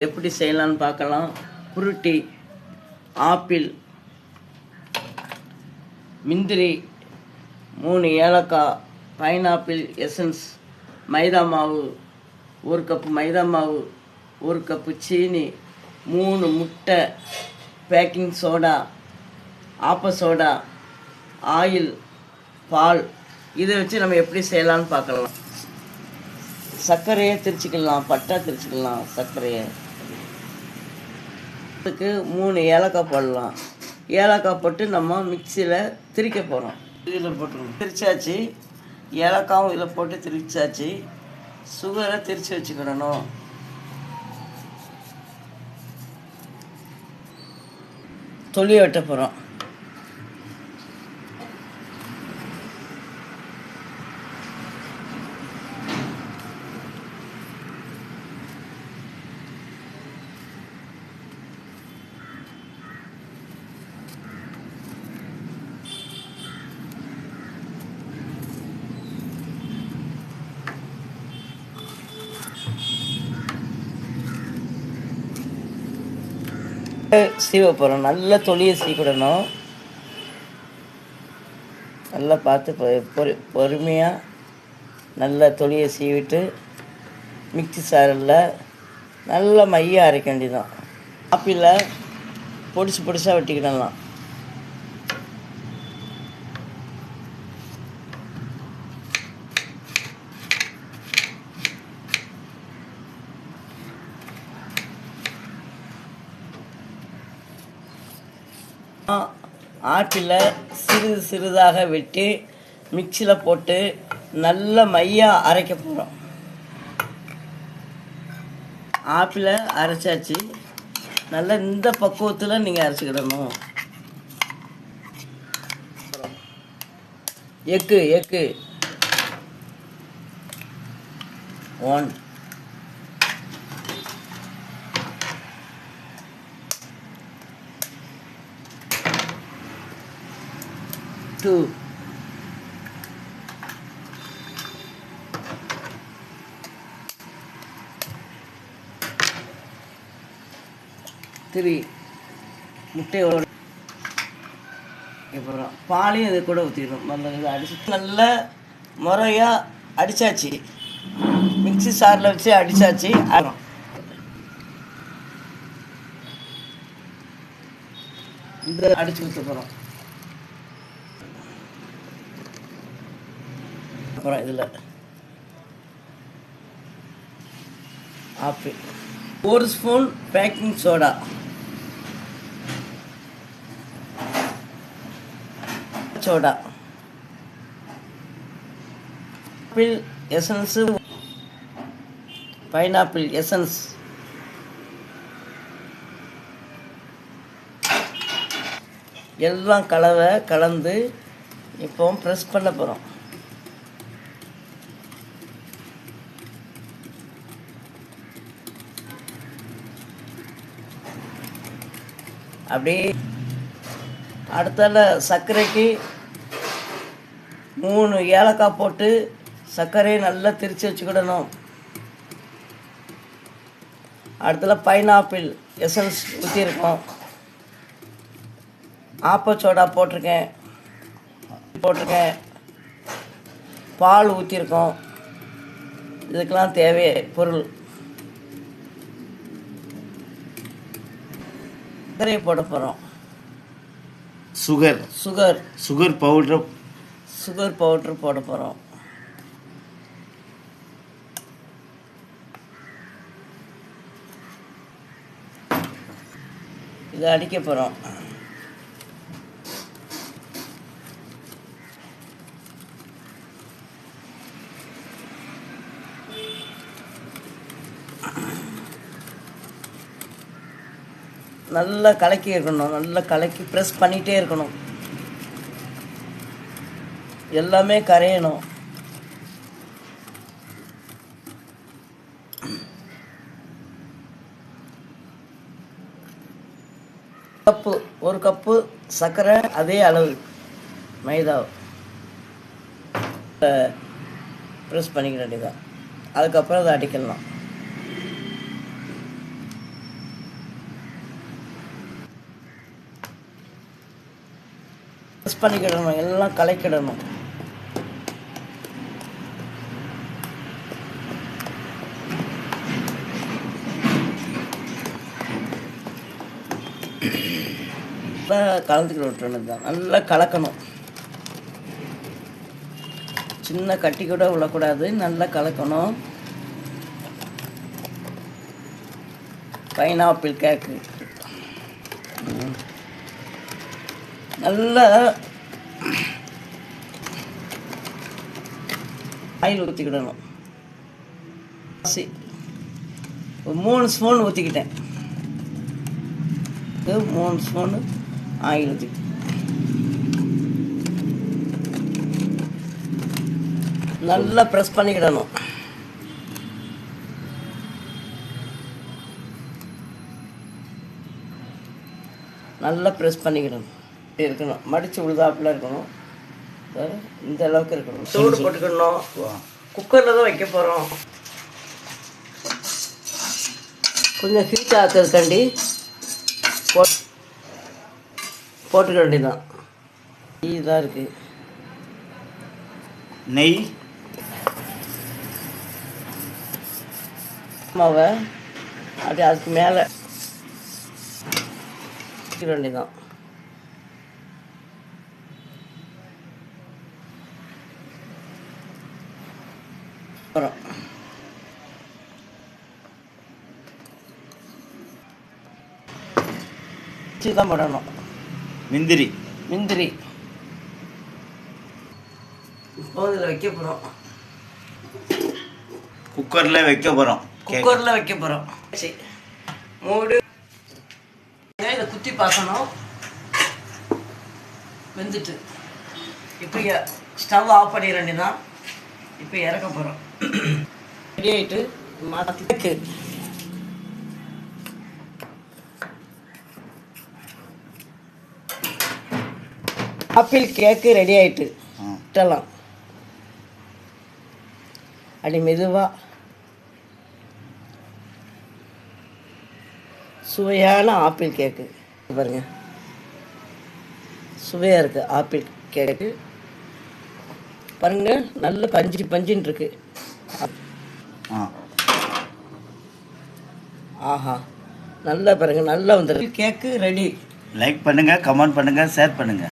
எப்படி செய்யலான்னு பார்க்கலாம். ஃப்ரூட்டி, ஆப்பிள், முந்திரி, 3 ஏலக்காய், பைனாப்பிள் எசன்ஸ், மைதா மாவு 1 கப்பு, மைதா மாவு 1 கப்பு, சீனி 3 முட்டை, பேக்கிங் சோடா, ஆப்ப சோடா, ஆயில், பால். இதை வச்சு நம்ம எப்படி செய்யலான்னு பார்க்கலாம். சர்க்கரையை திரிச்சிக்கலாம், பட்டை திரிச்சிக்கலாம். சர்க்கரையை அதுக்கு 3 ஏலக்காய் போடலாம். ஏலக்காய் போட்டு நம்ம மிக்சியில் திரிக்க போகிறோம். இதில் போட்டுருவோம். திரிச்சாச்சு, ஏலக்காயும் இதில் போட்டு திரிச்சாச்சு. சுகரை திரித்து வச்சுக்கிடணும். தொலியை வெட்ட போகிறோம். சீவ போகிறோம். நல்ல தொலியை சீக்கிடணும். நல்லா பார்த்து பொறுமையாக நல்ல தொலியை சீவிட்டு மிக்சி சாரில் நல்ல மையாக அரைக்க வேண்டியதான். ஆப்பிளை பொடிசாக வெட்டிக்கிடலாம். ஆப்பிளை சிறிதாக வெட்டி மிக்சியில் போட்டு நல்ல மையாக அரைக்க போகிறோம். ஆப்பிளை அரைச்சாச்சு. நல்லா இந்த பக்குவத்தில் நீங்கள் அரைச்சிக்கிடணும். எக்கு 1, 2, 3 முட்டையோட அப்புறம் பாலையும் இது கூட ஊற்றிடும். நல்ல இதை அடிச்சு நல்ல முறையாக அடித்தாச்சு. மிக்சி சாரில் வச்சு அடித்தாச்சு. இதை அடிச்சு ஊற்ற போகிறோம். அப்புறம் இதில் apple 1 spoon baking soda, apple essence, pineapple essence, எல்லாம் கலந்து இப்போ ப்ரெஸ் பண்ண போகிறோம். அப்படியே அடுத்தால சர்க்கரைக்கு 3 ஏலக்காய் போட்டு சர்க்கரையை நல்லா திரித்து வச்சுக்கிடணும். அடுத்தல பைனாப்பிள் எசன்ஸ் ஊற்றிருக்கோம். ஆப்ப சோடா போட்டிருக்கேன். பால் ஊற்றிருக்கோம். இதுக்கெல்லாம் தேவை பொருள். சர்க்கரையை போட போகிறோம். சுகர் பவுடர் போட போகிறோம். இதை அடிக்க போகிறோம். நல்லா கலக்கி இருக்கணும். நல்லா கலக்கி ப்ரெஸ் பண்ணிகிட்டே இருக்கணும். எல்லாமே கரையணும். ஒரு கப்பு சர்க்கரை, அதே அளவு மைதா ப்ரெஸ் பண்ணிக்க வேண்டியதான். அதுக்கப்புறம் அதை அடிக்கலாம். மிக்ஸ் பண்ணிக்கிடணும், எல்லாம் கலக்கிடணும். கலந்துக்கிட விட்டுறது தான். நல்லா கலக்கணும், சின்ன கட்டி கூட விடக்கூடாது, நல்லா கலக்கணும். பைனாப்பிள் கேக்கு நல்லா ஆயில் ஊற்றிக்கிடணும். 3 ஸ்பூன் ஊற்றிக்கிட்டேன். 3 ஸ்பூனு ஆயில் ஊற்றி நல்லா ப்ரெஸ் பண்ணிக்கிடணும். நல்லா ப்ரெஸ் பண்ணிக்கிடணும். இருக்கணும், மடித்து உழுதாப்பில் இருக்கணும். இந்த அளவுக்கு இருக்கணும். சூடு போட்டுக்கணும். குக்கரில் தான் வைக்க போகிறோம். கொஞ்சம் ஹீட் ஆக்கிறதுக்காண்டி போட்டுக்க வேண்டியதான். இதாக இருக்குது நெய் மாவை அப்படி அதுக்கு மேலே வேண்டியதான். அப்புறம் தான் போடணும். முந்திரி இப்போ இதில் வைக்க போகிறோம். குக்கரில் வைக்க போகிறோம். சரி, மூடு. இதை குத்தி பார்க்கணும். வெந்துட்டு இப்போ ஸ்டவ் ஆஃப் பண்ணிட வேண்டியதான். இப்போ இறக்க போகிறோம். ரெடி ஆகிட்டு மாற்றி ஆப்பிள் கேக்கு ரெடி ஆகிட்டு விட்டலாம். அப்படி மெதுவாக சுவையான ஆப்பிள் கேக்கு பாருங்கள், சுவையாக இருக்குது. ஆப்பிள் கேக்கு பாருங்கள், நல்ல பஞ்சுன்னு இருக்கு. ஆஹா, நல்லா பாருங்கள், நல்லா வந்துருக்கு. கேக்கு ரெடி. லைக் பண்ணுங்கள், கமெண்ட் பண்ணுங்கள், ஷேர் பண்ணுங்கள்.